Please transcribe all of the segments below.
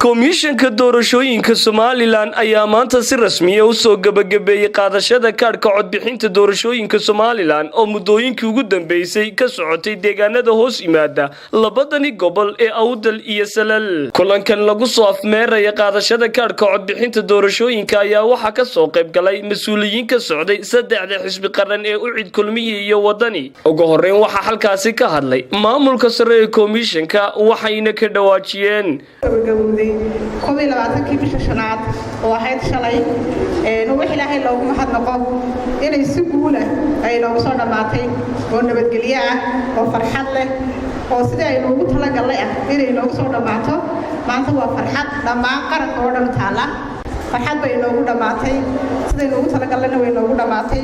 komishanka doorashooyinka Somaliland ayaa maanta si rasmi ah u soo gabagabeeyay qaadashada kaadhka codbixinta doorashooyinka Somaliland oo muddooyinkii ugu dambeysay ka socotay deegaanada hoos yimaada labadani gobol ee Awdal iyo Salal. Kulankan lagu soo afmeeray qaadashada kaadhka codbixinta doorashooyinka ayaa waxa ka soo qayb galay mas'uuliyiin ka socday saddexda xisbi qaran ee u cid kulmiyay iyo wadani. Ugu horeyn waxa halkaasi ka hadlay maamulka sare ee komishanka waxayna ka dhawaajiyeen كوبي لبعض كيف شنات واحد شلي نوح إلهي لو ما حد نقاب إلى السبولة أي لو صار معتي ونبت جليعة وفرحات له وسيدا يلو تلا جليعة إلى لو صار معته وفرحات لما قرر قرر متعلا فرحات بينو ودا معتي سيدا يلو تلا جليعة وينو ودا معتي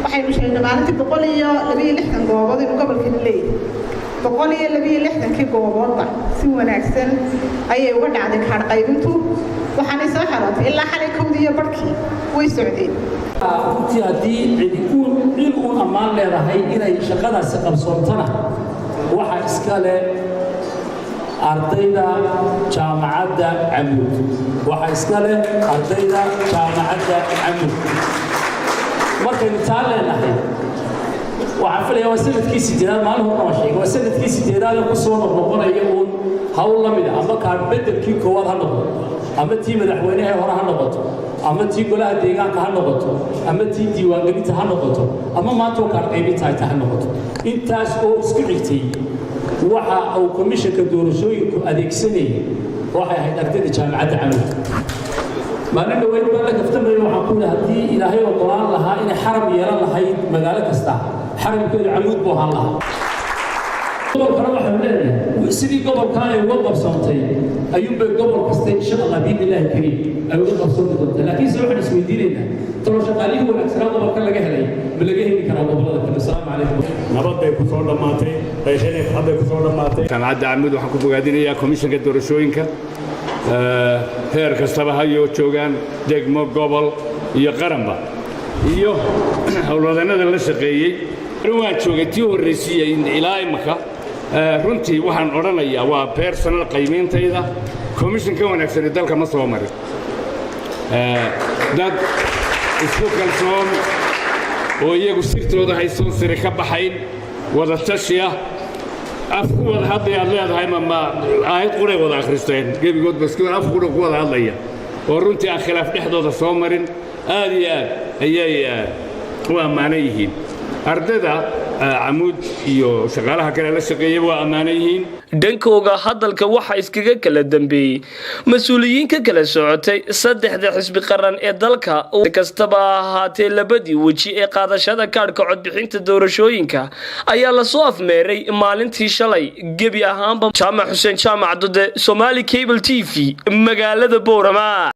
وحين مش هنا معتي بقولي لبي لحن جواب هذا قبل في الليل بقولي لبي لحن كي جواب سوى نكسل أيه وقعد عندك حرق يبنتو وحنا سافرت إلا حالي كودية بركي ويسعدين. أنتي هدي يكون أمان لرهاي إلى شغلة سقم سلطنة واحد إسكالة أرضينا جامعة عمود واحد إسكالة أرضينا جامعة عمود ممكن نتعلم نحن وعفوا يا وسيلة كيس جدال ما لهم راشي وسيلة كيس جدال يقصون الربنا يقول هؤلاء من أما كان بدل كي كوار هنبض أما تي مدحوينها ورا هنبض أما تي قلها ديجان كهنبض أما تي ديوان قلت هنبض أما ما توقع قيمة تاي هنبض أنت أو سكرتي وحى أو كمشة كدورشوي أديك سنة وحى هيدرتني جامعة عمود ما نقول وين بالك افتمر وحقول هدي إلى هي وقران لها إن حرم يرى لها هي مجالك استا حرم كل عمود بوها الله قبل كلام حملنا وسيدي قبل كان يوقف صوتي أيوب قبل قصتي إن شاء الله بإذن الله الكريم أيوب صوتي لكن سوى حنا سوي ديننا ترى شغالين هو الأكثر قبل كان لقاه لي بلقيه كلام قبل السلام عليكم نبض بكسور دماتي رجال حد بكسور دماتي كان عاد عمود وحكوا بقادين يا كوميشن كدورشوينك heer kastaba hayo joogan degmo gobol iyo qaranba iyo hawlwadanada la shaqeeyay waan joogay tii horeysay ilaa imaka runtii waxaan oranayaa waa personal qiimeentayda commission ka wanaagsan dalka ma soo marin dad isku kalsoon oo iyagu sirtooda haysan sir ka baxayn wada tashiya afku wada hadlaya leedahay ma aayad qurey wada akhristeen gebigood baskoo afku ku wada hadlaya oo runtii aan khilaaf dhexdooda soo marin aad iyo aad ayay u ammaanay yihiin ardayda عمود iyo shaqaalaha kale la shaqeeyay waa ammaan yihiin dhankooga hadalka waxa iskaga kala dambeeyay mas'uuliyiin ka kala socotay saddexda xisbi qaran ee dalka oo kastaba ahaatee labadii waji ee qaadashada kaadhka codbixinta doorashooyinka ayaa la soo afmeeray maalintii shalay gebi ahaanba Jaamac Xuseen Jaamac Dode Somali Cable TV magaalada Boorama.